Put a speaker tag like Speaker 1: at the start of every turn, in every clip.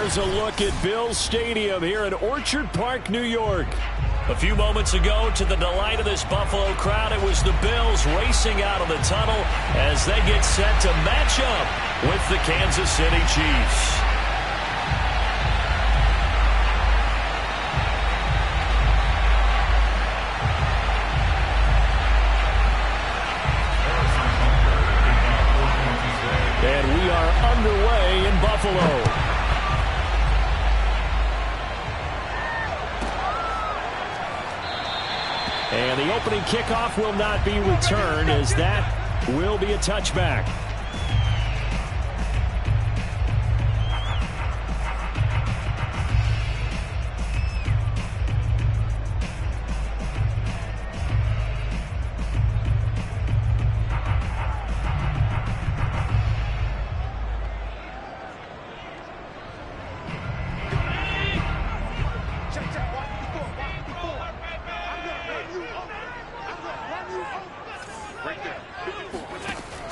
Speaker 1: here's a look at Bills Stadium here in Orchard Park, New York.
Speaker 2: A few moments ago, to the delight of this Buffalo crowd, it was the Bills racing out of the tunnel as they get set to match up with the Kansas City Chiefs.
Speaker 1: And we are underway in Buffalo. And the opening kickoff will not be returned, as that will be a touchback.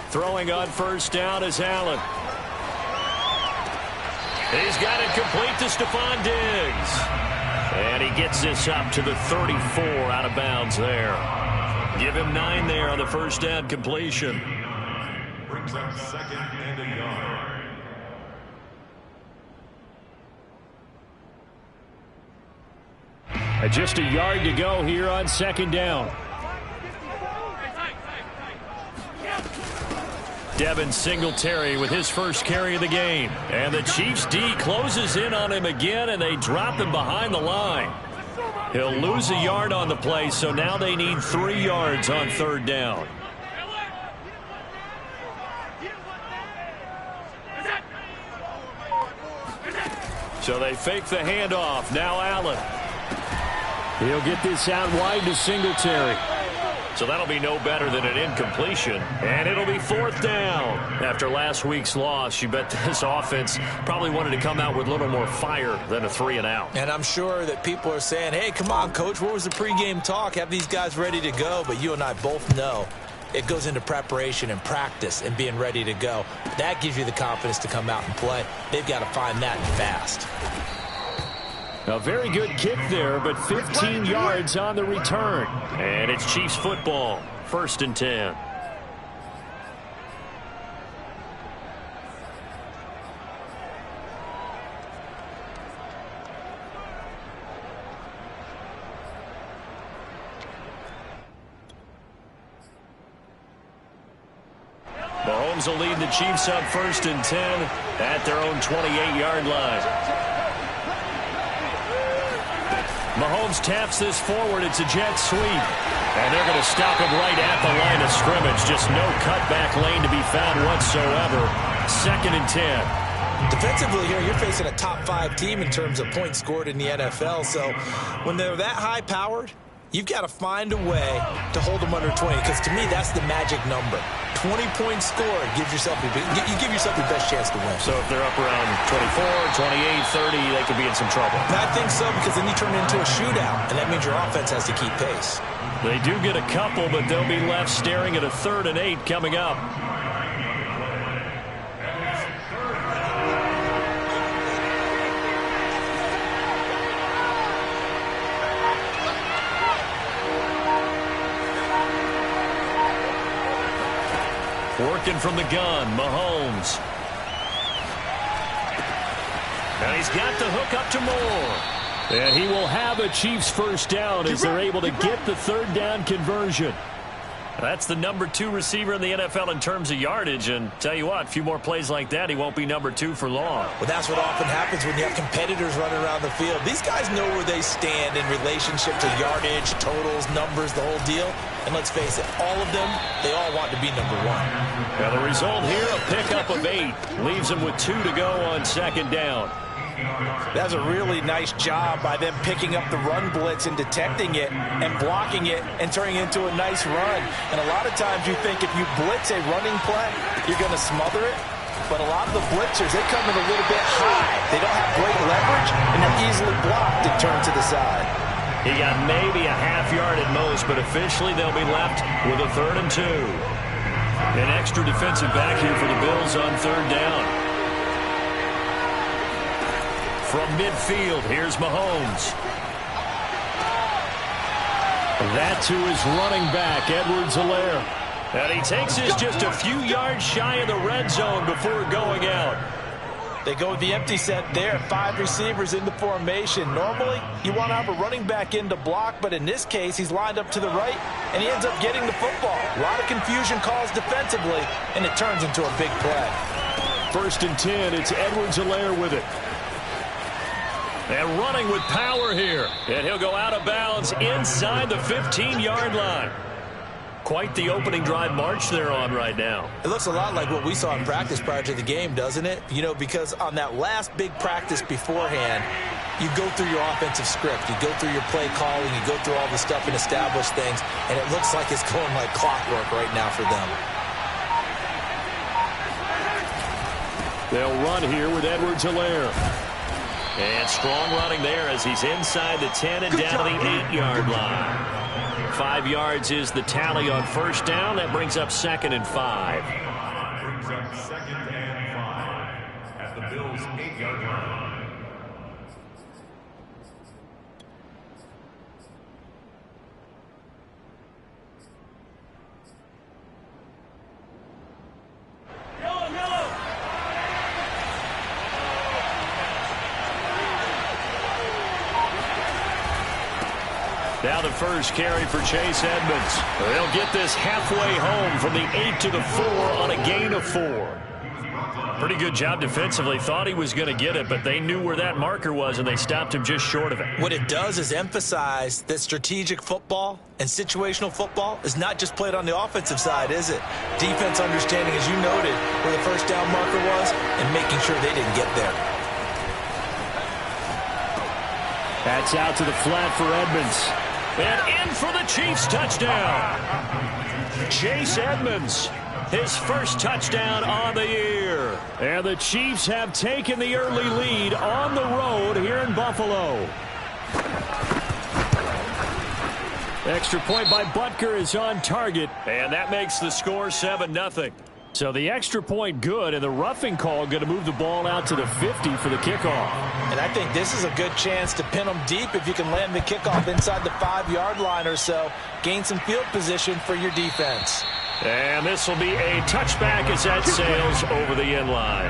Speaker 1: Throwing on first down is Allen. He's got it complete to Stephon Diggs. And he gets this up to the 34 out of bounds there. Give him 9 there on the first down completion.
Speaker 3: Brings up second and a yard.
Speaker 1: Just a yard to go here on second down. Devin Singletary with his first carry of the game. And the Chiefs D closes in on him again, and they drop him behind the line. He'll lose a yard on the play, so now they need 3 yards on third down. So they fake the handoff. Now Allen. He'll get this out wide to Singletary.
Speaker 2: So that'll be no better than an incompletion. And it'll be fourth down. After last week's loss, you bet this offense probably wanted to come out with a little more fire than a 3-and-out.
Speaker 4: And I'm sure that people are saying, hey, come on, Coach, where was the pregame talk? Have these guys ready to go? But you and I both know it goes into preparation and practice and being ready to go. That gives you the confidence to come out and play. They've got to find that fast.
Speaker 1: A very good kick there, but 15 yards on the return.
Speaker 2: And it's Chiefs football, 1st and 10. Mahomes will lead the Chiefs up 1st and 10 at their own 28-yard line. Mahomes taps this forward. It's a jet sweep. And they're going to stop him right at the line of scrimmage. Just no cutback lane to be found whatsoever. 2nd and 10.
Speaker 4: Defensively here, you're facing a top 5 team in terms of points scored in the NFL. So when they're that high-powered, you've got to find a way to hold them under 20. Because to me, that's the magic number. 20 points scored gives yourself you give yourself your best chance to win.
Speaker 2: So if they're up around 24, 28, 30, they could be in some trouble.
Speaker 4: And I think so, because then you turn it into a shootout, and that means your offense has to keep pace.
Speaker 2: They do get a couple, but they'll be left staring at a 3rd and 8 coming up. Working from the gun, Mahomes. And he's got the hook up to Moore.
Speaker 1: And he will have a Chiefs first down as they're able to get the 3rd down conversion.
Speaker 2: That's the number 2 receiver in the NFL in terms of yardage. And tell you what, a few more plays like that, he won't be number 2 for long.
Speaker 4: Well, that's what often happens when you have competitors running around the field. These guys know where they stand in relationship to yardage, totals, numbers, the whole deal. And let's face it, all of them, they all want to be number 1.
Speaker 2: Now the result here, a pickup of 8. Leaves them with 2 to go on 2nd down.
Speaker 5: That's a really nice job by them picking up the run blitz and detecting it and blocking it and turning it into a nice run. And a lot of times you think if you blitz a running play, you're going to smother it. But a lot of the blitzers, they come in a little bit high. They don't have great leverage, and they're easily blocked and turned to the side.
Speaker 2: He got maybe a half yard at most, but officially they'll be left with a 3rd and 2. An extra defensive back here for the Bills on 3rd down.
Speaker 1: From midfield, here's Mahomes. That to his running back, Edwards-Helaire. And he takes this just a few yards shy of the red zone before going out.
Speaker 5: They go with the empty set there, 5 receivers in the formation. Normally, you want to have a running back in to block, but in this case, he's lined up to the right, and he ends up getting the football. A lot of confusion calls defensively, and it turns into a big play.
Speaker 1: 1st and 10, it's Edwards-Helaire with it. And running with power here. And he'll go out of bounds inside the 15-yard line. Quite the opening drive march they're on right now.
Speaker 4: It looks a lot like what we saw in practice prior to the game, doesn't it? You know, because on that last big practice beforehand, you go through your offensive script. You go through your play calling. You go through all the stuff and establish things. And it looks like it's going like clockwork right now for them.
Speaker 1: They'll run here with Edwards-Helaire. And strong running there as he's inside the 10 and down to the 8-yard line. 5 yards is the tally on 1st down. That brings up 2nd and 5.
Speaker 3: Brings up 2nd and 5 at the Bills' 8-yard line.
Speaker 1: Now the first carry for Chase Edmonds. They'll get this halfway home from the 8 to the 4 on a gain of 4. Pretty good job defensively. Thought he was going to get it, but they knew where that marker was, and they stopped him just short of it.
Speaker 4: What it does is emphasize that strategic football and situational football is not just played on the offensive side, is it? Defense understanding, as you noted, where the first down marker was and making sure they didn't get there.
Speaker 1: That's out to the flat for Edmonds. And in for the Chiefs touchdown. Chase Edmonds, his first touchdown on the year. And the Chiefs have taken the early lead on the road here in Buffalo. Extra point by Butker is on target. And that makes the score 7-0. So the extra point good, and the roughing call going to move the ball out to the 50 for the kickoff.
Speaker 5: And I think this is a good chance to pin them deep if you can land the kickoff inside the 5-yard line or so. Gain some field position for your defense.
Speaker 1: And this will be a touchback as that sails over the end line.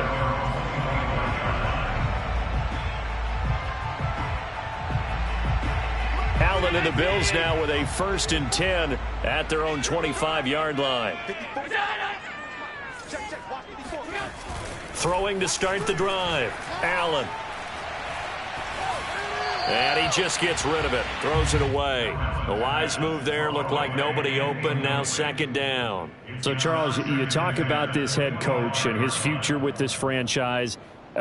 Speaker 1: Allen and the Bills now with a 1st and 10 at their own 25-yard line. Throwing to start the drive. Allen. And he just gets rid of it. Throws it away. A wise move there. Looked like nobody open. Now 2nd down. So, Charles, you talk about this head coach and his future with this franchise.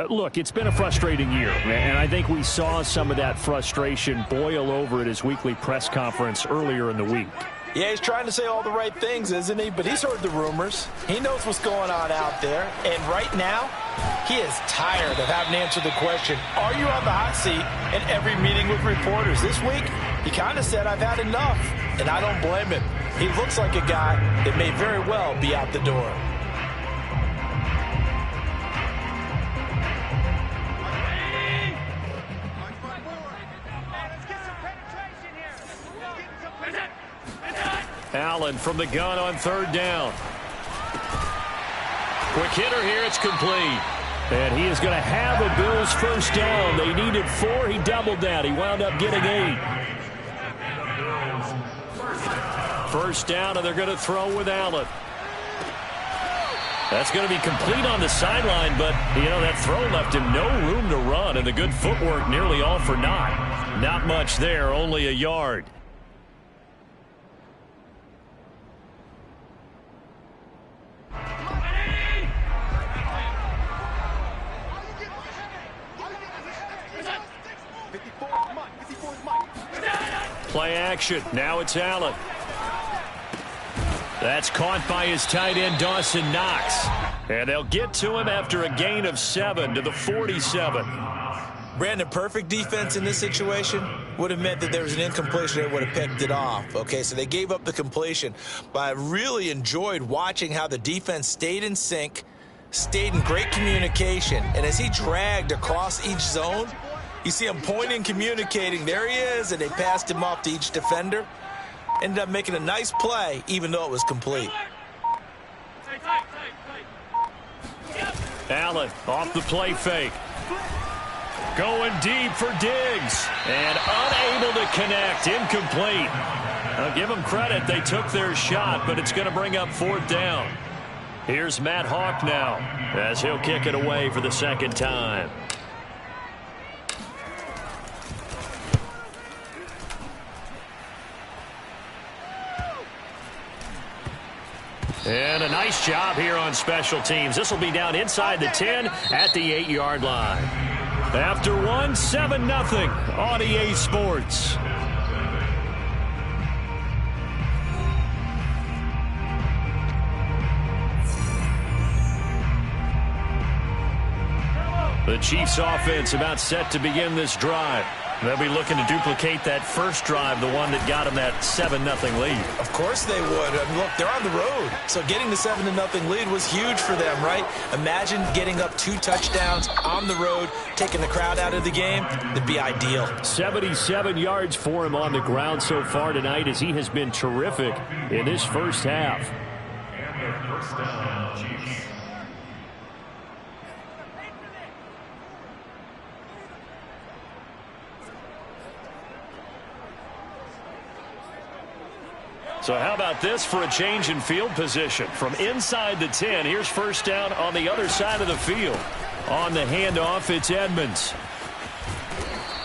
Speaker 1: Look, it's been a frustrating year, and I think we saw some of that frustration boil over at his weekly press conference earlier in the week.
Speaker 5: Yeah, he's trying to say all the right things, isn't he? But he's heard the rumors. He knows what's going on out there. And right now, he is tired of having to answer the question, are you on the hot seat in every meeting with reporters? This week, he kind of said, I've had enough. And I don't blame him. He looks like a guy that may very well be out the door.
Speaker 1: Allen from the gun on 3rd down. Quick hitter here. It's complete. And he is going to have a Bills 1st down. They needed 4. He doubled that. He wound up getting 8. 1st down, and they're going to throw with Allen. That's going to be complete on the sideline, but, you know, that throw left him no room to run, and the good footwork nearly all for naught. Not much there, only a yard. Play action. Now it's Allen. That's caught by his tight end, Dawson Knox. And they'll get to him after a gain of 7 to the 47.
Speaker 4: Brandon, perfect defense in this situation would have meant that there was an incompletion that would have picked it off. Okay, so they gave up the completion. But I really enjoyed watching how the defense stayed in sync, stayed in great communication, and as he dragged across each zone, You see him pointing, communicating. There he is, and they passed him off to each defender. Ended up making a nice play, even though it was complete.
Speaker 1: Allen off the play fake. Going deep for Diggs. And unable to connect. Incomplete. I'll give them credit. They took their shot, but it's going to bring up 4th down. Here's Matt Hawk now as he'll kick it away for the 2nd time. And a nice job here on special teams. This will be down inside the 10 at the 8-yard line. After one, 7-0 on EA Sports. The Chiefs offense about set to begin this drive. They'll be looking to duplicate that first drive, the one that got them that 7-0 lead.
Speaker 4: Of course they would. I mean, look, they're on the road. So getting the 7-0 lead was huge for them, right? Imagine getting up 2 touchdowns on the road, taking the crowd out of the game. That'd be ideal.
Speaker 1: 77 yards for him on the ground so far tonight as he has been terrific in this first half.
Speaker 3: And the first down, Chiefs.
Speaker 1: So how about this for a change in field position? From inside the 10, here's first down on the other side of the field. On the handoff, it's Edmonds.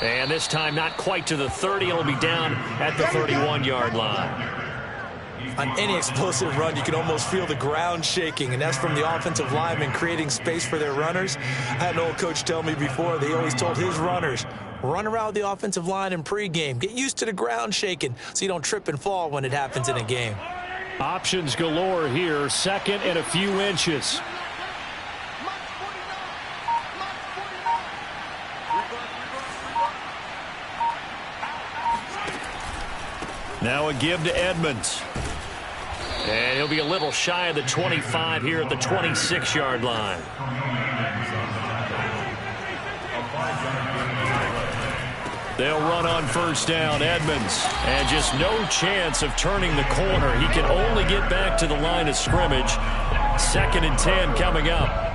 Speaker 1: And this time not quite to the 30. It'll be down at the 31-yard line.
Speaker 4: On any explosive run, you can almost feel the ground shaking, and that's from the offensive linemen creating space for their runners. I had an old coach tell me before, they always told his runners, run around the offensive line in pregame. Get used to the ground shaking so you don't trip and fall when it happens in a game.
Speaker 1: Options galore here. 2nd and a few inches. Now a give to Edmonds. And he'll be a little shy of the 25 here at the 26-yard line. They'll run on first down, Edmonds. And just no chance of turning the corner. He can only get back to the line of scrimmage. 2nd and 10 coming up.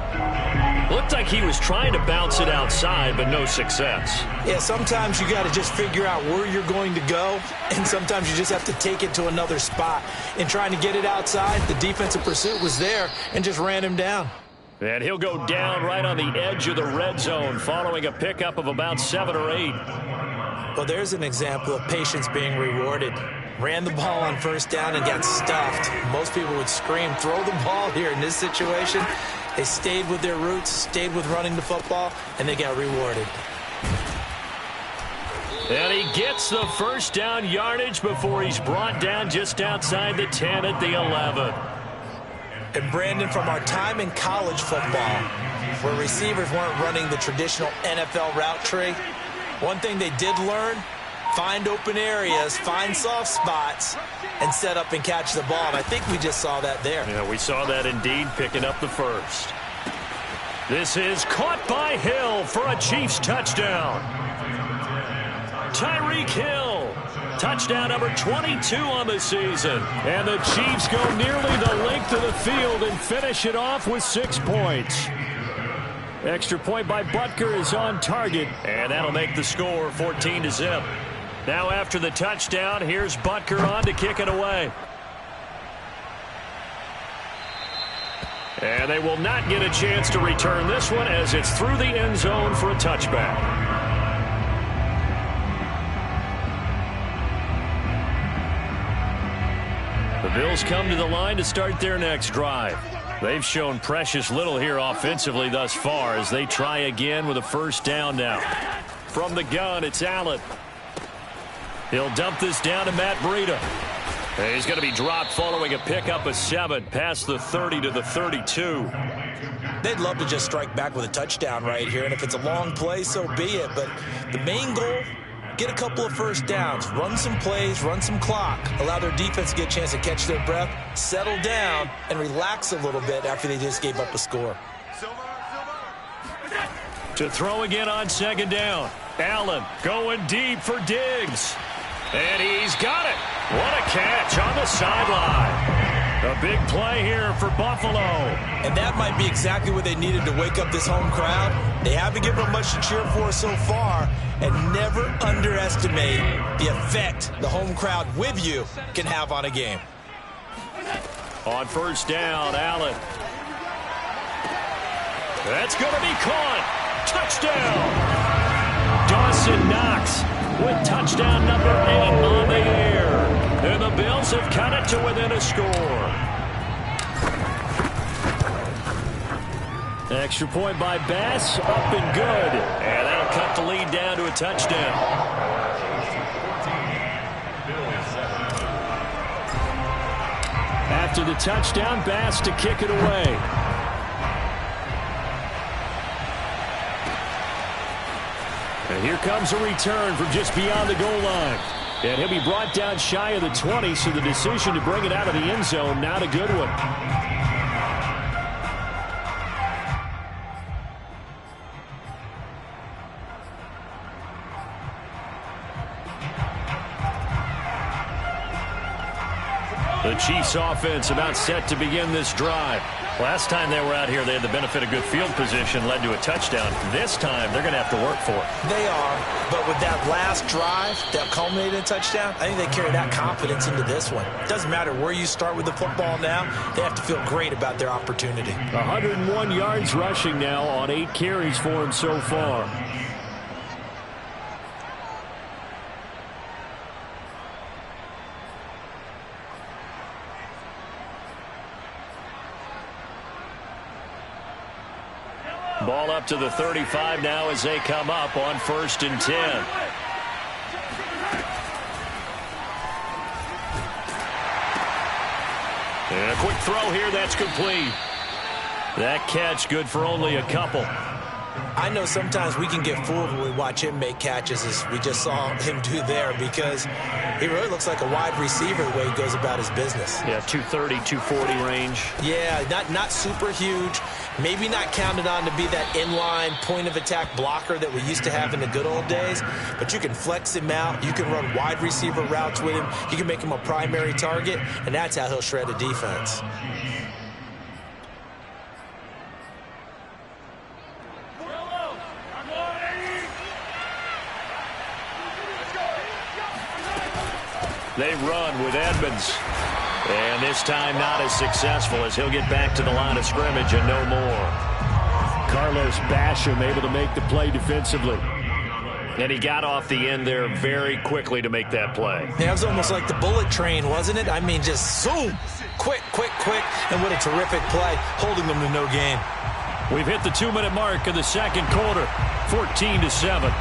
Speaker 1: Looked like he was trying to bounce it outside, but no success.
Speaker 4: Yeah, sometimes you got to just figure out where you're going to go, and sometimes you just have to take it to another spot. In trying to get it outside, the defensive pursuit was there and just ran him down.
Speaker 1: And he'll go down right on the edge of the red zone following a pickup of about 7 or 8.
Speaker 4: Well, there's an example of patience being rewarded. Ran the ball on first down and got stuffed. Most people would scream, throw the ball here in this situation. They stayed with their roots, stayed with running the football, and they got rewarded.
Speaker 1: And he gets the first down yardage before he's brought down just outside the 10 at the 11.
Speaker 4: And Brandon, from our time in college football, where receivers weren't running the traditional NFL route tree, one thing they did learn, find open areas, find soft spots, and set up and catch the ball. And I think we just saw that there.
Speaker 1: Yeah, we saw that indeed, picking up the first. This is caught by Hill for a Chiefs touchdown. Tyreek Hill, touchdown number 22 on the season. And the Chiefs go nearly the length of the field and finish it off with 6 points. Extra point by Butker is on target, and that'll make the score 14-0. Now after the touchdown, here's Butker on to kick it away. And they will not get a chance to return this one as it's through the end zone for a touchback. The Bills come to the line to start their next drive. They've shown precious little here offensively thus far as they try again with a first down now. From the gun, it's Allen. He'll dump this down to Matt Breida. And he's going to be dropped following a pickup of 7 past the 30 to the 32.
Speaker 4: They'd love to just strike back with a touchdown right here, and if it's a long play, so be it. But the main goal, get a couple of first downs, run some plays, run some clock, allow their defense to get a chance to catch their breath, settle down, and relax a little bit after they just gave up a score.
Speaker 1: To throw again on second down. Allen going deep for Diggs. And he's got it. What a catch on the sideline. A big play here for Buffalo.
Speaker 4: And that might be exactly what they needed to wake up this home crowd. They haven't given them much to cheer for so far. And never underestimate the effect the home crowd with you can have on a game.
Speaker 1: On first down, Allen. That's going to be caught. Touchdown. Dawson Knox with touchdown number 8 on the air. And the Bills have cut it to within a score. Extra point by Bass, up and good. And that'll cut the lead down to a touchdown. After the touchdown, Bass to kick it away. And here comes a return from just beyond the goal line. And he'll be brought down shy of the 20, so the decision to bring it out of the end zone, not a good one. The Chiefs offense about set to begin this drive. Last time they were out here, they had the benefit of good field position, led to a touchdown. This time, they're going to have to work for it.
Speaker 4: They are, but with that last drive that culminated in a touchdown, I think they carry that confidence into this one. It doesn't matter where you start with the football now. They have to feel great about their opportunity.
Speaker 1: 101 yards rushing now on 8 carries for him so far. Ball up to the 35 now as they come up on 1st and 10. And a quick throw here, that's complete. That catch good for only a couple.
Speaker 4: I know sometimes we can get fooled when we watch him make catches, as we just saw him do there, because he really looks like a wide receiver the way he goes about his business.
Speaker 1: Yeah, 230, 240 range.
Speaker 4: Yeah, not super huge. Maybe not counted on to be that inline point-of-attack blocker that we used to have in the good old days, but you can flex him out. You can run wide receiver routes with him. You can make him a primary target, and that's how he'll shred a defense. They run with Edmonds. And this time not as successful, as he'll get back to the line of scrimmage and no more. Carlos Basham able to make the play defensively. And he got off the end there very quickly to make that play. Yeah, it was almost like the bullet train, wasn't it? I mean, just zoom. Quick. And what a terrific play, holding them to no gain.
Speaker 1: We've hit the 2-minute mark of the second quarter, 14-7.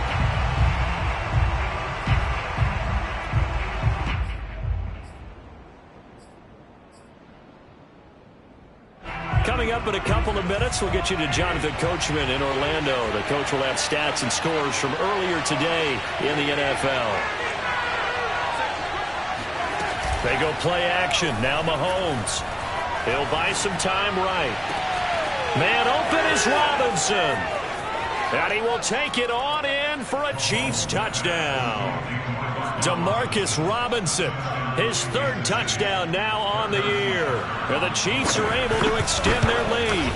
Speaker 1: Coming up in a couple of minutes, we'll get you to Jonathan Coachman in Orlando. The coach will have stats and scores from earlier today in the NFL. They go play action. Now Mahomes. He'll buy some time right. Man open is Robinson. And he will take it on in for a Chiefs touchdown. Demarcus Robinson, his 3rd touchdown now on the year. And the Chiefs are able to extend their lead.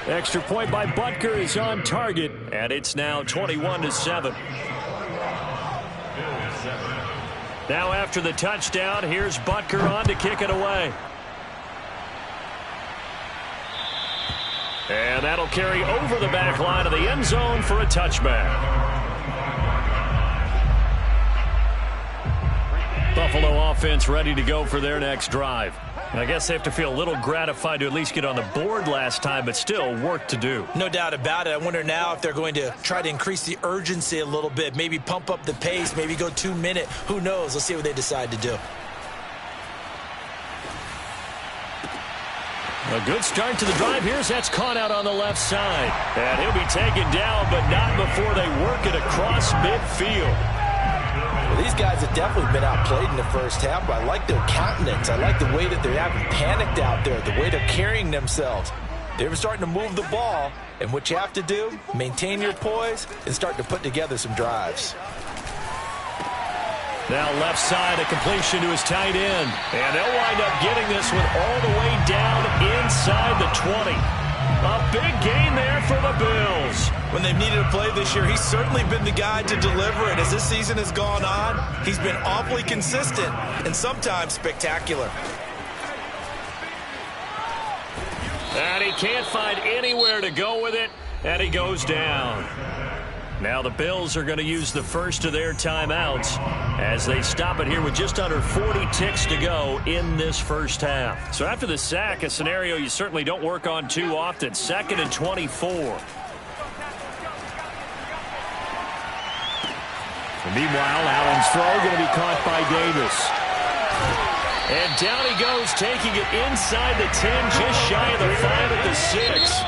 Speaker 1: Extra point by Butker is on target, and it's now 21-7. Now after the touchdown, here's Butker on to kick it away. And that'll carry over the back line of the end zone for a touchback. Buffalo offense ready to go for their next drive. And I guess they have to feel a little gratified to at least get on the board last time, but still work to do.
Speaker 4: No doubt about it. I wonder now if they're going to try to increase the urgency a little bit, maybe pump up the pace, maybe go 2-minute. Who knows? Let's see what they decide to do.
Speaker 1: A good start to the drive. That's caught out on the left side. And he'll be taken down, but not before they work it across midfield.
Speaker 5: Well, these guys have definitely been outplayed in the first half, but I like their countenance. I like the way that they haven't panicked out there, the way they're carrying themselves.
Speaker 4: They're starting to move the ball, and what you have to do, maintain your poise and start to put together some drives.
Speaker 1: Now left side, a completion to his tight end. And they'll wind up getting this one all the way down inside the 20. A big gain there for the Bills.
Speaker 4: When they've needed a play this year, he's certainly been the guy to deliver it. As this season has gone on, he's been awfully consistent and sometimes spectacular.
Speaker 1: And he can't find anywhere to go with it, and he goes down. Now the Bills are going to use the first of their timeouts as they stop it here with just under 40 ticks to go in this first half. So after the sack, a scenario you certainly don't work on too often. 2nd and 24. And meanwhile, Allen's throw going to be caught by Davis. And down he goes, taking it inside the 10, just shy of the 5 at the 6.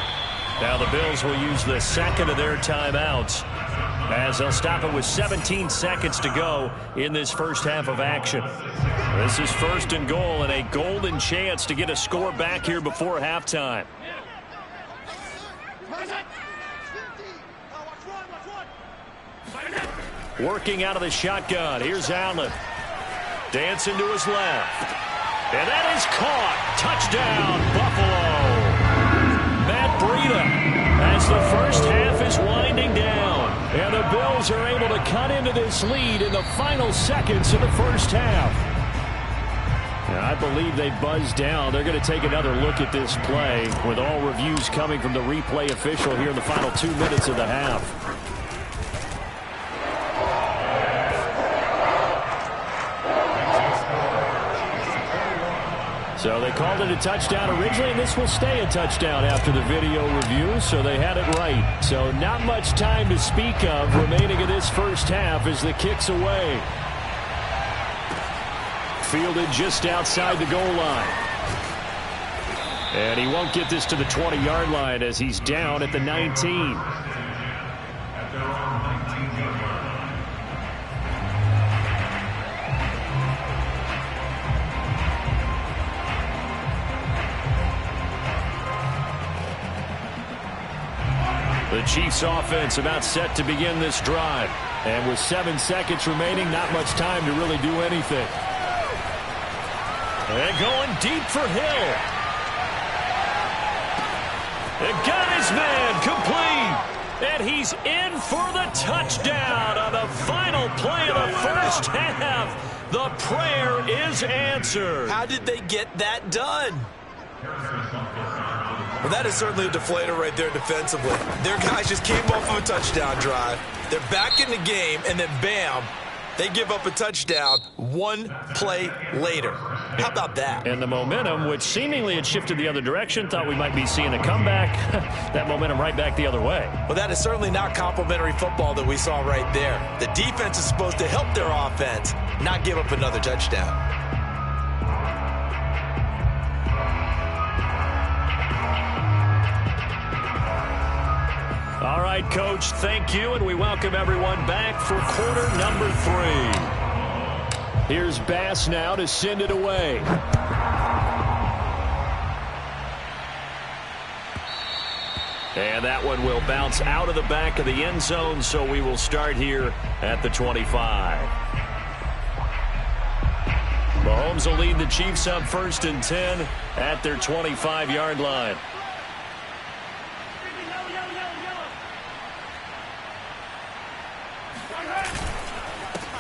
Speaker 1: Now the Bills will use the second of their timeouts as they'll stop it with 17 seconds to go in this first half of action. This is 1st and goal and a golden chance to get a score back here before halftime. Working out of the shotgun. Here's Allen. Dancing to his left. And that is caught. Touchdown, Buffalo. Matt Breida as the first half is winding down. And the Bills are able to cut into this lead in the final seconds of the first half. And I believe they buzzed down. They're going to take another look at this play with all reviews coming from the replay official here in the final 2 minutes of the half. So they called it a touchdown originally, and this will stay a touchdown after the video review, so they had it right. So not much time to speak of remaining in this first half as the kick's away. Fielded just outside the goal line. And he won't get this to the 20-yard line as he's down at the 19. The Chiefs offense about set to begin this drive. And with 7 seconds remaining, not much time to really do anything. And going deep for Hill. And got his man complete. And he's in for the touchdown on the final play of the first half. The prayer is answered.
Speaker 4: How did they get that done? Well, that is certainly a deflator right there defensively. Their guys just came off of a touchdown drive. They're back in the game, and then bam, they give up a touchdown 1 play later. How about that?
Speaker 1: And the momentum, which seemingly had shifted the other direction, thought we might be seeing a comeback. That momentum right back the other way.
Speaker 4: Well, that is certainly not complimentary football that we saw right there. The defense is supposed to help their offense, not give up another touchdown.
Speaker 1: All right, Coach, thank you, and we welcome everyone back for quarter number 3. Here's Bass now to send it away. And that one will bounce out of the back of the end zone, so we will start here at the 25. Mahomes will lead the Chiefs up 1st and 10 at their 25-yard line.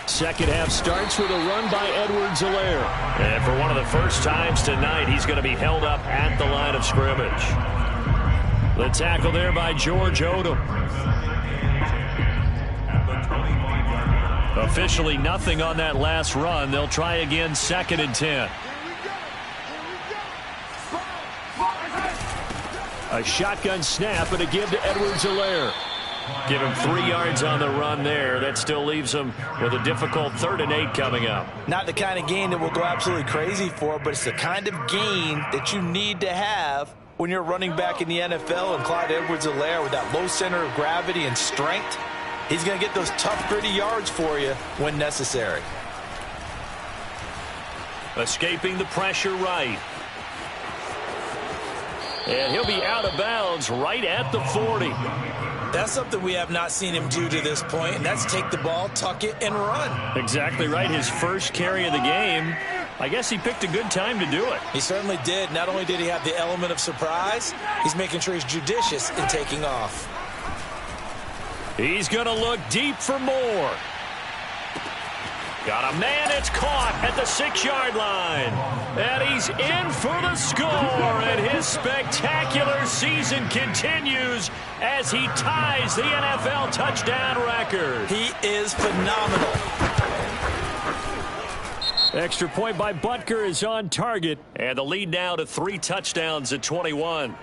Speaker 1: Second half starts with a run by Edwards-Helaire. And for one of the first times tonight, he's going to be held up at the line of scrimmage. The tackle there by George Odom. Officially nothing on that last run. They'll try again 2nd and 10. A shotgun snap and a give to Edwards-Helaire. Give him 3 yards on the run there. That still leaves him with a difficult 3rd and 8 coming up.
Speaker 4: Not the kind of gain that we'll go absolutely crazy for, but it's the kind of gain that you need to have when you're running back in the NFL. And Clyde Edwards-Helaire, with that low center of gravity and strength, he's going to get those tough, gritty yards for you when necessary.
Speaker 1: Escaping the pressure right. And he'll be out of bounds right at the 40.
Speaker 4: That's something we have not seen him do to this point, and that's take the ball, tuck it, and run.
Speaker 1: Exactly right. His first carry of the game. I guess he picked a good time to do it.
Speaker 4: He certainly did. Not only did he have the element of surprise, he's making sure he's judicious in taking off.
Speaker 1: He's going to look deep for more. Got a man, it's caught at the 6-yard line. And he's in for the score. And his spectacular season continues as he ties the NFL touchdown record.
Speaker 4: He is phenomenal.
Speaker 1: Extra point by Butker is on target. And the lead now to 3 touchdowns at 21.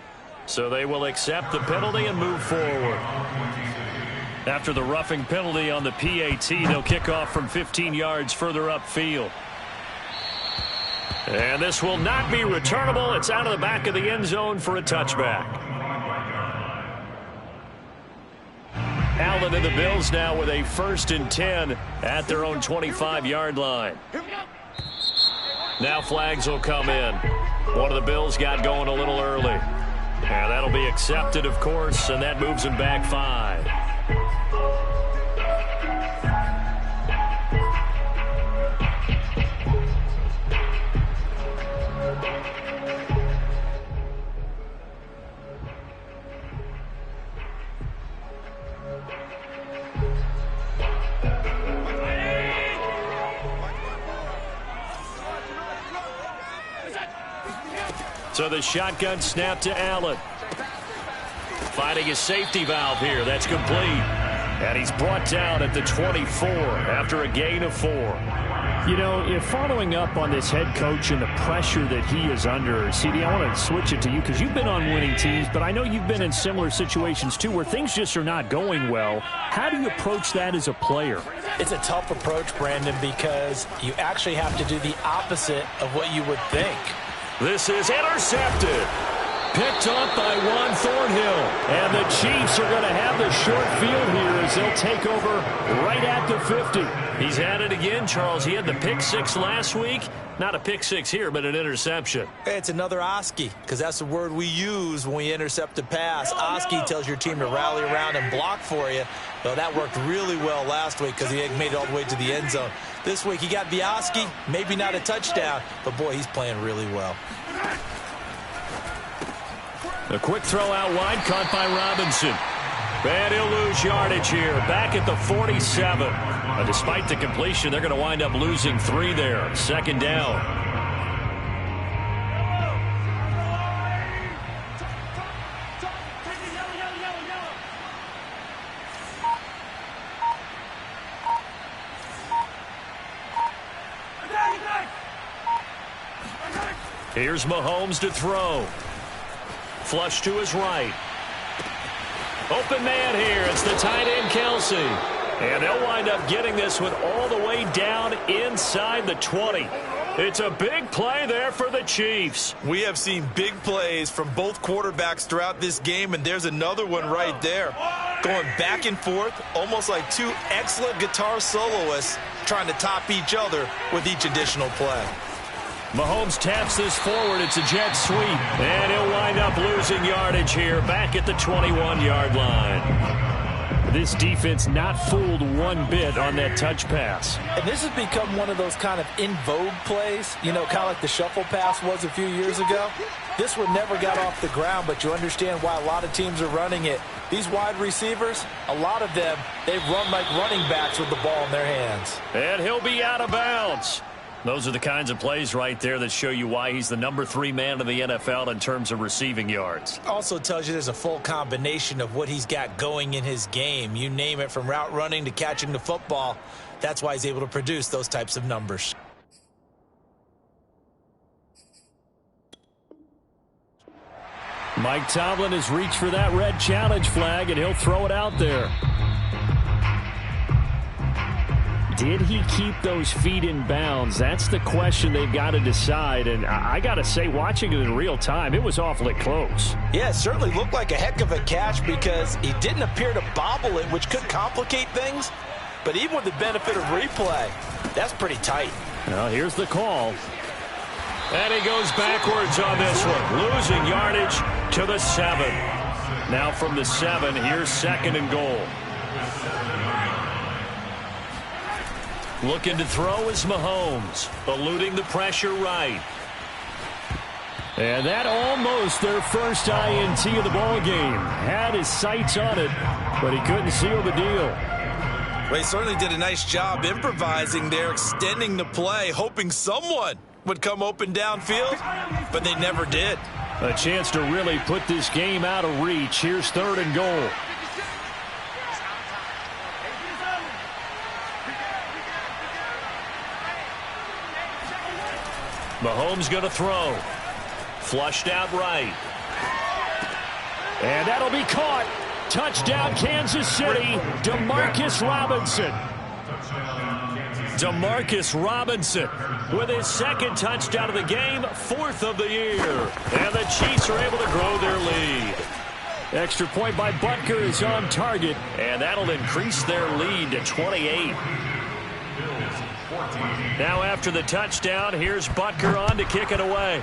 Speaker 1: So they will accept the penalty and move forward. After the roughing penalty on the PAT, they'll kick off from 15 yards further upfield. And this will not be returnable. It's out of the back of the end zone for a touchback. Allen and the Bills now with a 1st and 10 at their own 25-yard line. Now flags will come in. One of the Bills got going a little early. And that'll be accepted, of course, and that moves him back 5. So the shotgun snap to Allen. Finding his safety valve here. That's complete. And he's brought down at the 24 after a gain of 4.
Speaker 2: You know, if following up on this head coach and the pressure that he is under, CD, I want to switch it to you because you've been on winning teams, but I know you've been in similar situations too where things just are not going well. How do you approach that as a player?
Speaker 4: It's a tough approach, Brandon, because you actually have to do the opposite of what you would think.
Speaker 1: This is intercepted. Picked off by Juan Thornhill. And the Chiefs are going to have the short field here as they'll take over right at the 50. He's at it again, Charles. He had the pick 6 last week. Not a pick 6 here, but an interception.
Speaker 4: It's another Oski, because that's the word we use when we intercept a pass. Oski tells your team to rally around and block for you. Well, that worked really well last week because he had made it all the way to the end zone. This week he got the Oski, maybe not a touchdown, but boy, he's playing really well.
Speaker 1: A quick throw out wide, caught by Robinson. And he'll lose yardage here, back at the 47. Despite the completion, they're going to wind up losing 3 there. 2nd down. Here's Mahomes to throw. Flush to his right. Open man here. It's the tight end, Kelsey. And they'll wind up getting this one all the way down inside the 20. It's a big play there for the Chiefs.
Speaker 5: We have seen big plays from both quarterbacks throughout this game, and there's another one right there. Going back and forth, almost like 2 excellent guitar soloists trying to top each other with each additional play.
Speaker 1: Mahomes taps this forward. It's a jet sweep. And he'll wind up losing yardage here back at the 21-yard line. This defense not fooled one bit on that touch pass.
Speaker 4: And this has become one of those kind of in vogue plays, you know, kind of like the shuffle pass was a few years ago. This one never got off the ground, but you understand why a lot of teams are running it. These wide receivers, a lot of them, they run like running backs with the ball in their hands.
Speaker 1: And he'll be out of bounds. Those are the kinds of plays right there that show you why he's the number 3 man in the NFL in terms of receiving yards.
Speaker 4: Also tells you there's a full combination of what he's got going in his game. You name it, from route running to catching the football. That's why he's able to produce those types of numbers.
Speaker 2: Mike Tomlin has reached for that red challenge flag, and he'll throw it out there. Did he keep those feet in bounds? That's the question they've got to decide. And I got to say, watching it in real time, it was awfully close.
Speaker 4: Yeah, it certainly looked like a heck of a catch because he didn't appear to bobble it, which could complicate things. But even with the benefit of replay, that's pretty tight.
Speaker 2: Now, here's the call.
Speaker 1: And he goes backwards on this one, losing yardage to the 7. Now from the 7, here's 2nd and goal. Looking to throw is Mahomes, eluding the pressure right. And that almost their first INT of the ball game. Had his sights on it, but he couldn't seal the deal.
Speaker 4: Well, he certainly did a nice job improvising there, extending the play, hoping someone would come open downfield, but they never did.
Speaker 1: A chance to really put this game out of reach. Here's 3rd and goal. Mahomes going to throw. Flushed out right. And that'll be caught. Touchdown, Kansas City. Demarcus Robinson. Demarcus Robinson with his 2nd touchdown of the game, 4th of the year. And the Chiefs are able to grow their lead. Extra point by Butker is on target, and that'll increase their lead to 28. Now after the touchdown, here's Butker on to kick it away.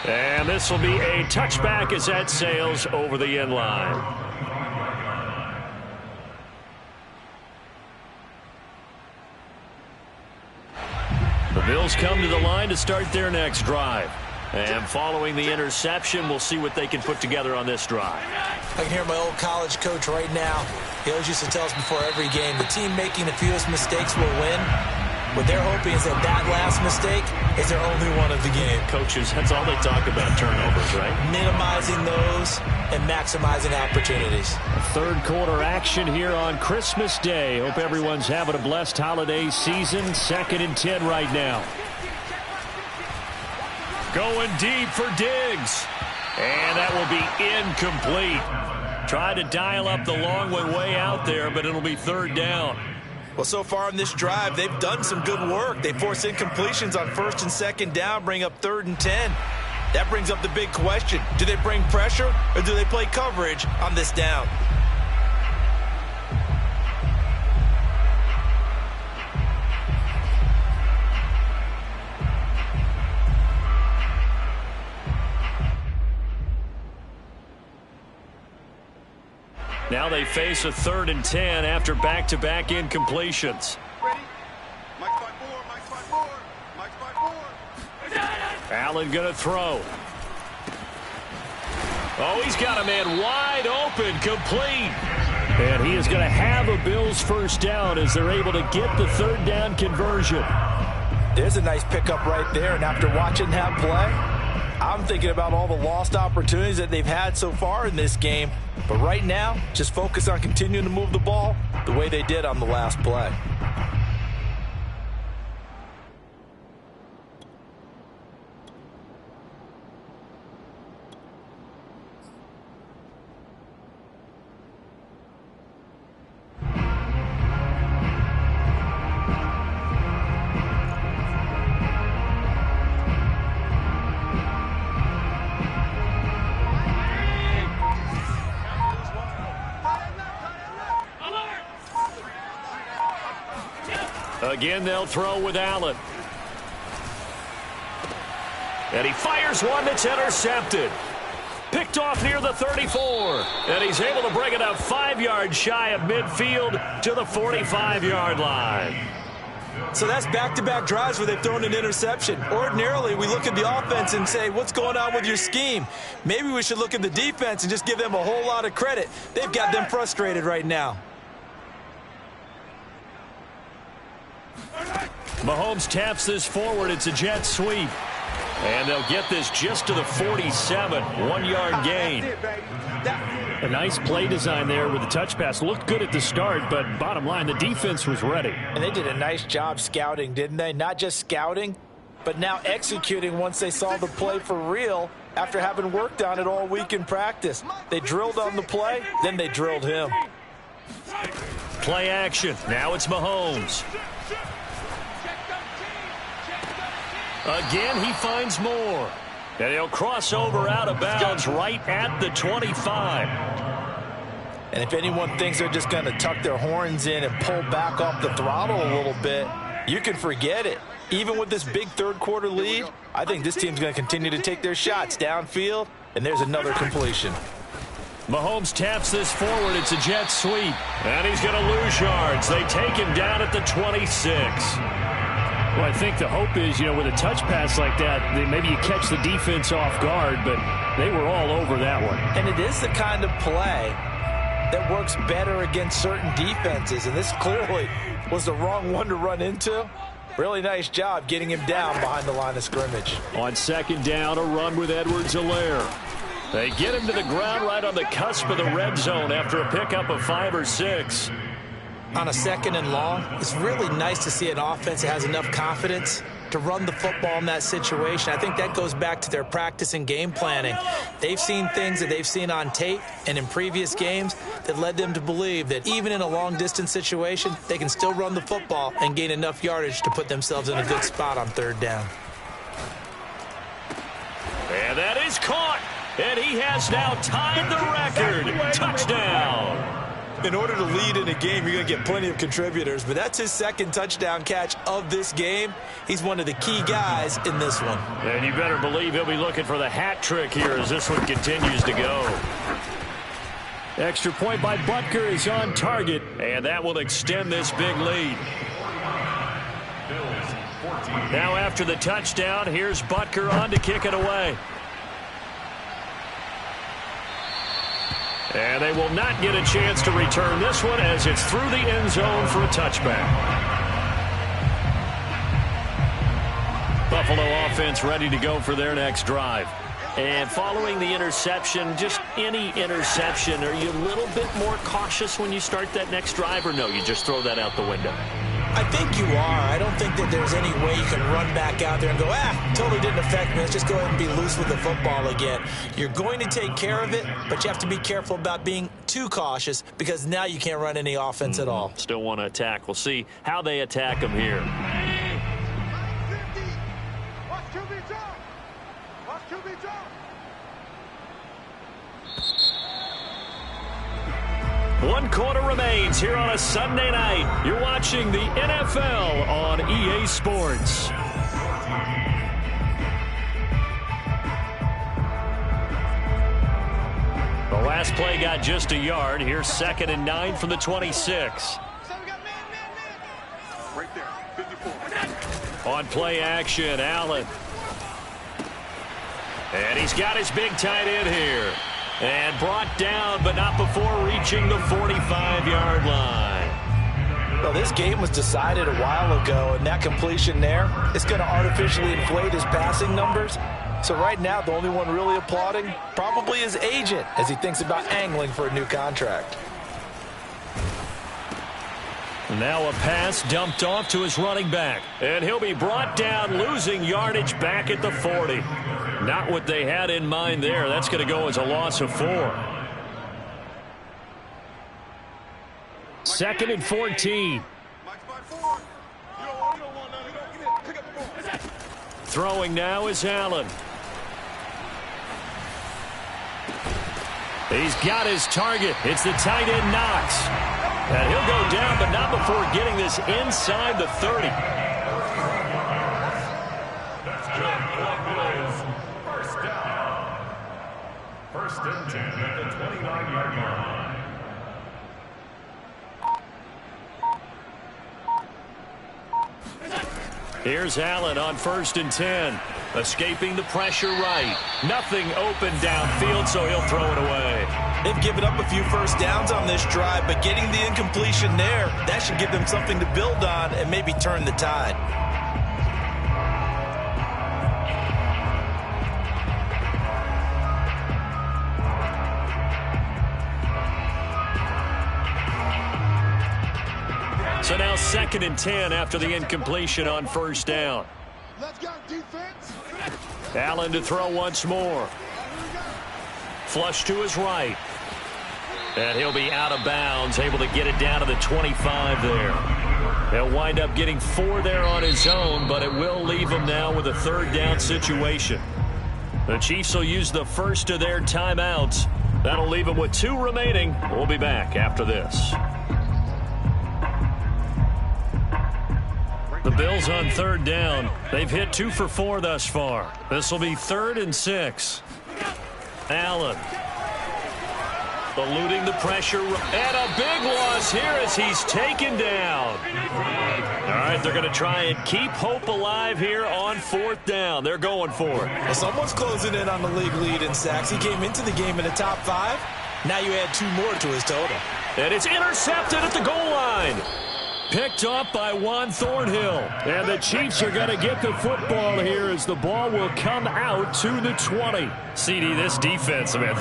Speaker 1: And this will be a touchback as that sails over the end line. The Bills come to the line to start their next drive. And following the interception, we'll see what they can put together on this drive.
Speaker 4: I can hear my old college coach right now. He always used to tell us before every game, the team making the fewest mistakes will win. What they're hoping is that that last mistake is their only one of the game.
Speaker 1: Coaches, that's all they talk about, turnovers, right?
Speaker 4: Minimizing those and maximizing opportunities.
Speaker 1: 3rd quarter action here on Christmas Day. Hope everyone's having a blessed holiday season. 2nd and 10 right now. Going deep for Diggs. And that will be incomplete. Tried to dial up the long way out there, but it'll be 3rd down.
Speaker 4: Well, so far in this drive, they've done some good work. They force incompletions on 1st and 2nd down, bring up 3rd and 10. That brings up the big question. Do they bring pressure or do they play coverage on this down?
Speaker 1: Now they face a 3rd and 10 after back-to-back incompletions. Allen going to throw. Oh, he's got a man wide open, complete. And he is going to have a Bills 1st down as they're able to get the 3rd down conversion.
Speaker 5: There's a nice pickup right there, and after watching that play, I'm thinking about all the lost opportunities that they've had so far in this game. But right now, just focus on continuing to move the ball the way they did on the last play.
Speaker 1: Again, they'll throw with Allen. And he fires one that's intercepted. Picked off near the 34. And he's able to bring it up 5 yards shy of midfield to the 45-yard line.
Speaker 4: So that's back-to-back drives where they've thrown an interception. Ordinarily, we look at the offense and say, what's going on with your scheme? Maybe we should look at the defense and just give them a whole lot of credit. They've got them frustrated right now.
Speaker 1: Mahomes taps this forward. It's a jet sweep. And they'll get this just to the 47. 1-yard gain. A nice play design there with the touch pass. Looked good at the start, but bottom line, the defense was ready.
Speaker 5: And they did a nice job scouting, didn't they? Not just scouting, but now executing once they saw the play for real after having worked on it all week in practice. They drilled on the play, then they drilled him.
Speaker 1: Play action. Now it's Mahomes. Again, he finds more. And he'll cross over out of bounds right at the 25.
Speaker 5: And if anyone thinks they're just going to tuck their horns in and pull back off the throttle a little bit, You can forget it. Even with this big third-quarter lead, I think this team's going to continue to take their shots downfield, and there's another completion.
Speaker 1: Mahomes taps this forward. It's a jet sweep. And he's going to lose yards. They take him down at the 26.
Speaker 2: Well, I think the hope is, with a touch pass like that, maybe you catch the defense off guard, but they were all over that one.
Speaker 5: And it is the kind of play that works better against certain defenses, and this clearly was the wrong one to run into. Really nice job getting him down behind the line of scrimmage.
Speaker 1: On second down, a run with Edwards-Helaire. They get him to the ground right on the cusp of the red zone after a pickup of 5 or 6.
Speaker 4: On a second and long, it's really nice to see an offense that has enough confidence to run the football in that situation. I think that goes back to their practice and game planning. They've seen things that they've seen on tape and in previous games that led them to believe that even in a long-distance situation, they can still run the football and gain enough yardage to put themselves in a good spot on third down.
Speaker 1: And that is caught. And he has now tied the record. Touchdown.
Speaker 4: In order to lead in a game, you're going to get plenty of contributors, but that's his second touchdown catch of this game. He's one of the key guys in this one.
Speaker 1: And you better believe he'll be looking for the hat trick here as this one continues to go. Extra point by Butker is on target, and that will extend this big lead. Now after the touchdown, here's Butker on to kick it away. And they will not get a chance to return this one as it's through the end zone for a touchback. Buffalo offense ready to go for their next drive. And following the interception, just any interception, are you a little bit more cautious when you start that next drive, or no, you just throw that out the window?
Speaker 4: I think you are. I don't think that there's any way you can run back out there and go, totally didn't affect me. Let's just go ahead and be loose with the football again. You're going to take care of it, but you have to be careful about being too cautious because now you can't run any offense at all.
Speaker 1: Still want to attack. We'll see how they attack them here. One quarter remains here on a Sunday night. You're watching the NFL on EA Sports. The last play got just a yard. Here's 2nd and 9 from the 26.
Speaker 3: Right there, 54.
Speaker 1: On play action, Allen. And he's got his big tight end here. And brought down, but not before reaching the 45-yard line.
Speaker 5: Well, this game was decided a while ago, and that completion there is going to artificially inflate his passing numbers. So right now, the only one really applauding probably his agent as he thinks about angling for a new contract.
Speaker 1: Now a pass dumped off to his running back. And he'll be brought down, losing yardage back at the 40. Not what they had in mind there. That's going to go as a loss of 4. 2nd and 14. Throwing now is Allen. He's got his target. It's the tight end Knox. And he'll go down, but not before getting this inside the 30.
Speaker 3: First down. 1st and 10 at the 29-yard line.
Speaker 1: Here's Allen on 1st and 10. Escaping the pressure right. Nothing open downfield, so he'll throw it away.
Speaker 4: They've given up a few first downs on this drive, but getting the incompletion there, that should give them something to build on and maybe turn the tide.
Speaker 1: So now 2nd and 10 after the incompletion on 1st down.
Speaker 6: Let's go, defense.
Speaker 1: Allen to throw once more. Flush to his right. And he'll be out of bounds, able to get it down to the 25 there. He'll wind up getting 4 there on his own, but it will leave him now with a 3rd down situation. The Chiefs will use the first of their timeouts. That'll leave them with 2 remaining. We'll be back after this. The Bills on third down. They've hit 2 for 4 thus far. This will be 3rd and 6. Allen eluding the pressure, and a big loss here as he's taken down. All right, they're going to try and keep hope alive here on 4th down. They're going for it.
Speaker 4: Well, someone's closing in on the league lead in sacks. He came into the game in the top 5. Now you add 2 more to his total.
Speaker 1: And it's intercepted at the goal line. Picked off by Juan Thornhill. And the Chiefs are going to get the football here as the ball will come out to the 20. CD, this defense, man,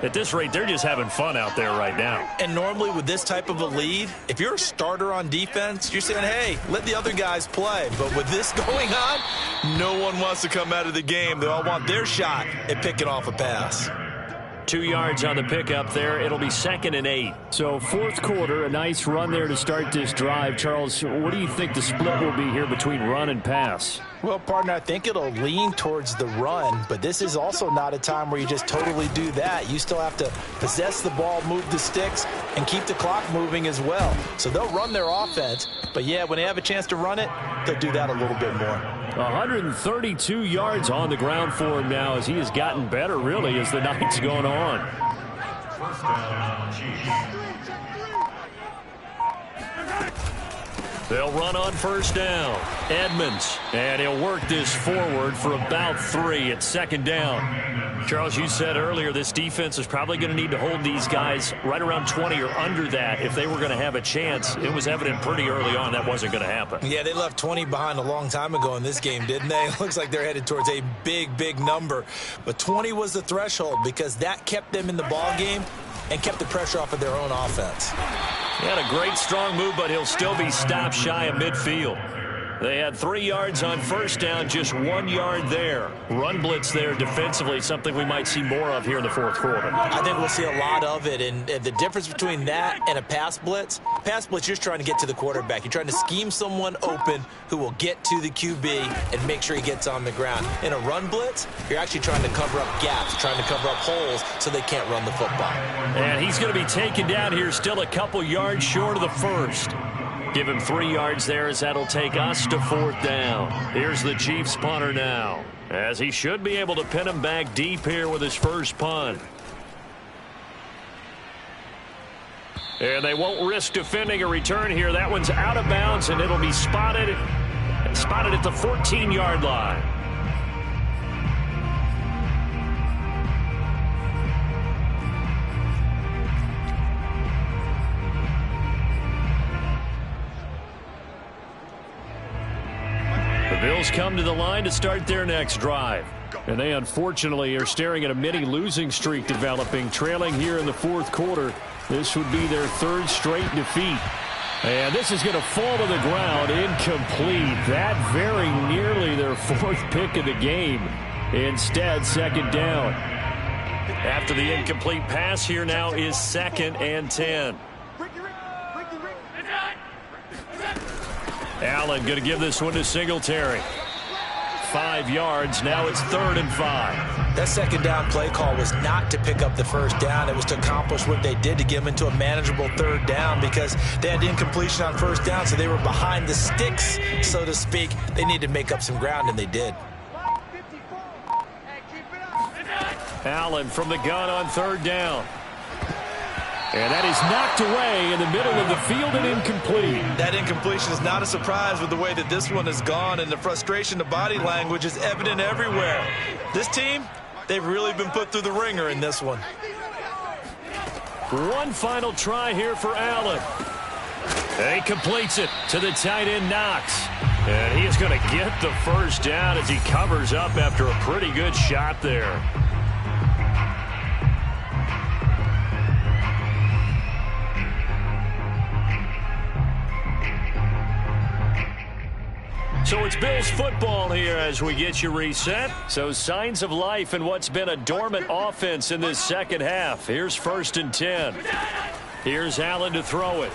Speaker 1: at this rate, they're just having fun out there right now.
Speaker 4: And normally with this type of a lead, if you're a starter on defense, you're saying, hey, let the other guys play. But with this going on, no one wants to come out of the game. They all want their shot at picking off a pass.
Speaker 1: 2 yards on the pickup there. It'll be 2nd and 8.
Speaker 2: So 4th quarter, a nice run there to start this drive. Charles, what do you think the split will be here between run and pass?
Speaker 4: Well, partner, I think it'll lean towards the run, but this is also not a time where you just totally do that. You still have to possess the ball, move the sticks, and keep the clock moving as well. So they'll run their offense, but yeah, when they have a chance to run it, they'll do that a little bit more.
Speaker 2: 132 yards on the ground for him now as he has gotten better, really, as the night's going on.
Speaker 3: First down, Chiefs.
Speaker 1: They'll run on 1st down. Edmonds, and he'll work this forward for about 3 at 2nd down. Charles, you said earlier this defense is probably going to need to hold these guys right around 20 or under that if they were going to have a chance. It was evident pretty early on that wasn't going to happen.
Speaker 4: Yeah, they left 20 behind a long time ago in this game, didn't they? It looks like they're headed towards a big, big number. But 20 was the threshold because that kept them in the ball game and kept the pressure off of their own offense.
Speaker 1: He had a great strong move, but he'll still be stopped shy of midfield. They had 3 yards on 1st down, just 1 yard there. Run blitz there defensively, something we might see more of here in the 4th quarter.
Speaker 4: I think we'll see a lot of it, and the difference between that and a pass blitz, you're just trying to get to the quarterback. You're trying to scheme someone open who will get to the QB and make sure he gets on the ground. In a run blitz, you're actually trying to cover up gaps, trying to cover up holes so they can't run the football.
Speaker 1: And he's going to be taken down here, still a couple yards short of the 1st. Give him 3 yards there as that'll take us to 4th down. Here's the Chiefs punter now, as he should be able to pin him back deep here with his first punt. And they won't risk defending a return here. That one's out of bounds, and it'll be spotted at the 14-yard line. The Bills come to the line to start their next drive. And they unfortunately are staring at a mini losing streak developing, trailing here in the 4th quarter. This would be their 3rd straight defeat. And this is going to fall to the ground, incomplete. That very nearly their 4th pick of the game. Instead, 2nd down. After the incomplete pass, here now is 2nd and 10. Allen going to give this one to Singletary. 5 yards. Now it's 3rd and 5.
Speaker 4: That 2nd down play call was not to pick up the 1st down. It was to accomplish what they did to get them into a manageable 3rd down because they had incompletion on 1st down, so they were behind the sticks, so to speak. They needed to make up some ground, and they did.
Speaker 1: Allen from the gun on 3rd down. And that is knocked away in the middle of the field and incomplete.
Speaker 4: That incompletion is not a surprise with the way that this one has gone, and the frustration, the body language is evident everywhere. This team, they've really been put through the ringer in this one.
Speaker 1: One final try here for Allen. And he completes it to the tight end, Knox. And he is going to get the 1st down as he covers up after a pretty good shot there. So it's Bills football here as we get you reset. So signs of life in what's been a dormant offense in this 2nd half. Here's 1st and 10. Here's Allen to throw it.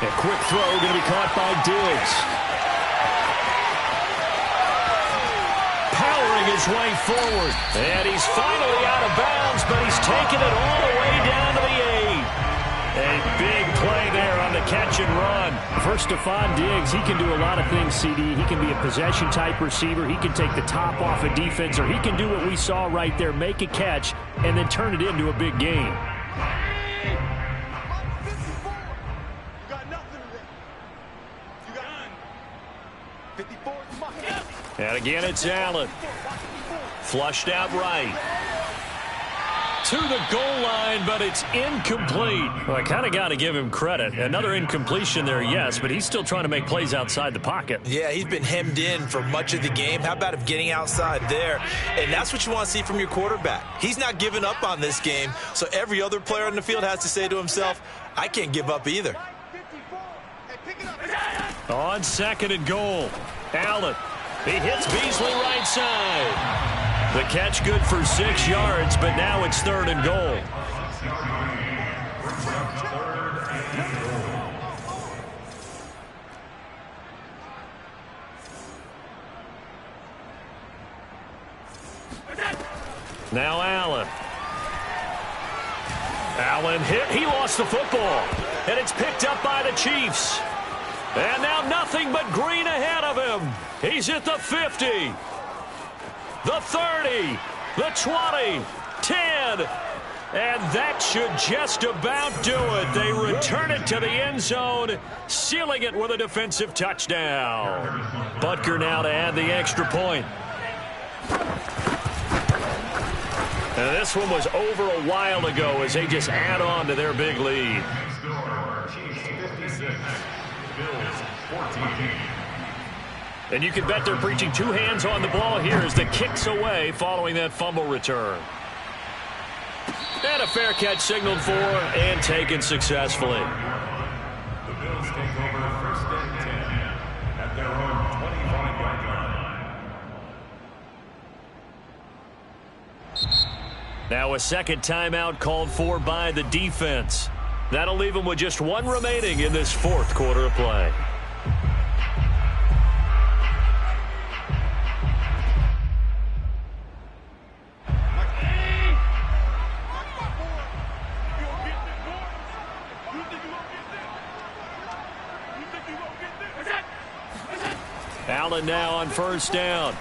Speaker 1: A quick throw going to be caught by Diggs. Powering his way forward. And he's finally out of bounds, but he's taken it all the way down to the 8. A big play there on the a catch and run.
Speaker 2: For Stephon Diggs, he can do a lot of things, CD. He can be a possession-type receiver. He can take the top off a defense, or he can do what we saw right there, make a catch, and then turn it into a big game.
Speaker 1: And again, it's Allen. Flushed out right. To the goal line, but it's incomplete.
Speaker 2: Well, I kind of got to give him credit. Another incompletion there, yes, but he's still trying to make plays outside the pocket.
Speaker 4: Yeah, he's been hemmed in for much of the game. How about him getting outside there? And that's what you want to see from your quarterback. He's not giving up on this game, so every other player on the field has to say to himself, I can't give up either.
Speaker 1: On 2nd and goal, Allen. He hits Beasley right side. The catch good for 6 yards, but now it's 3rd and goal. Now Allen. Allen hit. He lost the football. And it's picked up by the Chiefs. And now nothing but green ahead of him. He's at the 50. The 30, the 20, 10, and that should just about do it. They return it to the end zone, sealing it with a defensive touchdown. Butker now to add the extra point. And this one was over a while ago as they just add on to their big lead.
Speaker 3: Chiefs 56, Bills 14.
Speaker 1: And you can bet they're preaching 2 hands on the ball here as the kick's away following that fumble return. And a fair catch signaled for and taken successfully.
Speaker 3: The Bills take over 1st and 10 at their own 25-yard line.
Speaker 1: Now a second timeout called for by the defense. That'll leave them with just 1 remaining in this 4th quarter of play. Allen now on 1st down.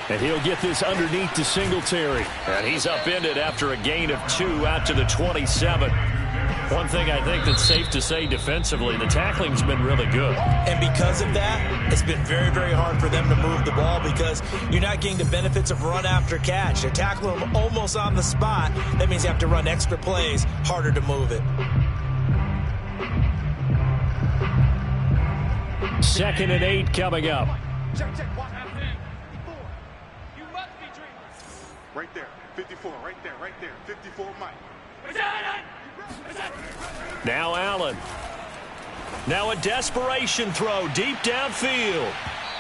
Speaker 2: And he'll get this underneath to Singletary.
Speaker 1: And he's upended after a gain of 2 out to the 27. One thing I think that's safe to say defensively, the tackling's been really good.
Speaker 4: And because of that, it's been very, very hard for them to move the ball because you're not getting the benefits of run after catch. They're tackling them almost on the spot. That means you have to run extra plays, harder to move it.
Speaker 1: 2nd and 8 coming up.
Speaker 6: Check. You must be dreaming.
Speaker 7: Right there. 54. Right there. 54 Mike.
Speaker 1: Now Allen. Now a desperation throw deep downfield.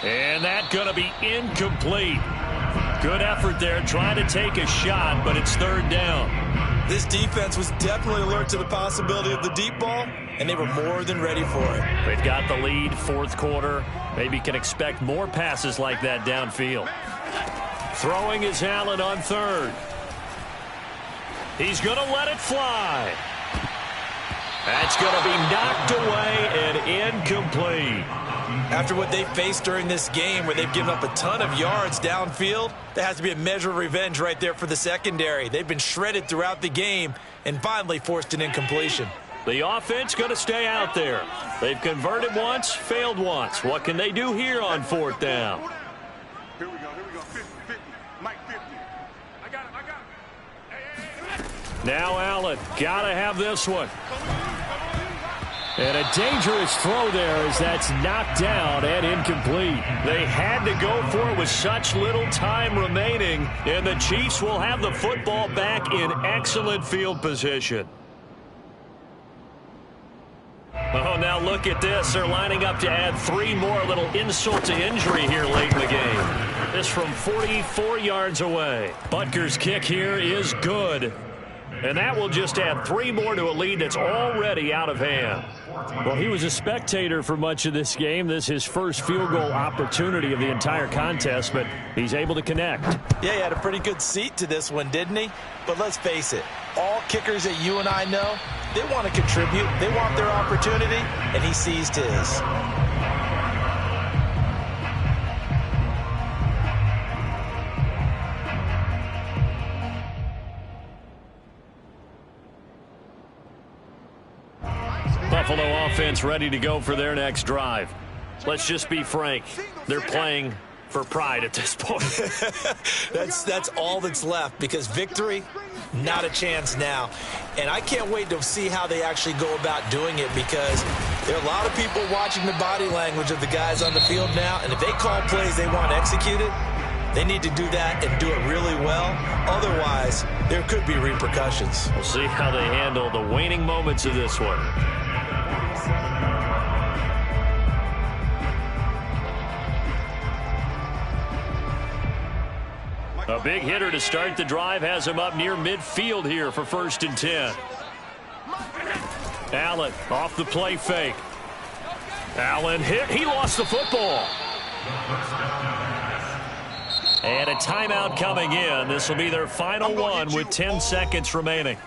Speaker 1: And that's going to be incomplete. Good effort there trying to take a shot, but it's 3rd down.
Speaker 4: This defense was definitely alert to the possibility of the deep ball, and they were more than ready for it.
Speaker 1: They've got the lead, 4th quarter. Maybe can expect more passes like that downfield. Throwing is Allen on 3rd. He's going to let it fly. That's going to be knocked away and incomplete.
Speaker 4: After what they faced during this game where they've given up a ton of yards downfield, there has to be a measure of revenge right there for the secondary. They've been shredded throughout the game and finally forced an incompletion.
Speaker 1: The offense going to stay out there. They've converted once, failed once. What can they do here on 4th down?
Speaker 7: Here we go. 50. Mike 50. I got him. Hey.
Speaker 1: Now Allen, got to have this one.
Speaker 2: And a dangerous throw there as that's knocked down and incomplete.
Speaker 1: They had to go for it with such little time remaining, and the Chiefs will have the football back in excellent field position. Oh, now look at this. They're lining up to add 3 more. A little insult to injury here late in the game. This from 44 yards away. Butker's kick here is good. And that will just add 3 more to a lead that's already out of hand.
Speaker 2: Well, he was a spectator for much of this game. This is his first field goal opportunity of the entire contest, but he's able to connect.
Speaker 4: Yeah, he had a pretty good seat to this one, didn't he? But let's face it, all kickers that you and I know, They want to contribute. They want their opportunity, and he seized his.
Speaker 1: Buffalo offense ready to go for their next drive. Let's just be frank. They're playing for pride at this point.
Speaker 4: That's all that's left, because victory, not a chance now. And I can't wait to see how they actually go about doing it, because there are a lot of people watching the body language of the guys on the field now, and if they call plays they want executed, they need to do that and do it really well. Otherwise, there could be repercussions.
Speaker 1: We'll see how they handle the waning moments of this one. A big hitter to start the drive has him up near midfield here for 1st and 10. Allen off the play fake. Allen hit. He lost the football. And a timeout coming in. This will be their final one with 10 seconds remaining.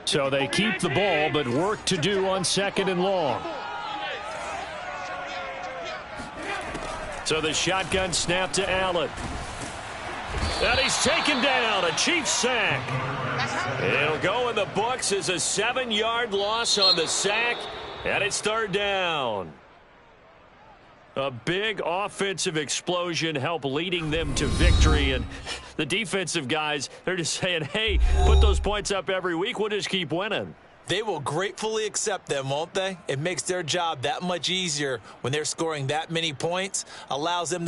Speaker 1: So they keep the ball, but work to do on 2nd and long. So the shotgun snap to Allen. And he's taken down. A Chiefs sack. It'll go in the books as a 7-yard loss on the sack. And it's 3rd down. A big offensive explosion helped leading them to victory. And the defensive guys, they're just saying, hey, put those points up every week. We'll just keep winning.
Speaker 4: They will gratefully accept them, won't they? It makes their job that much easier when they're scoring that many points, allows them to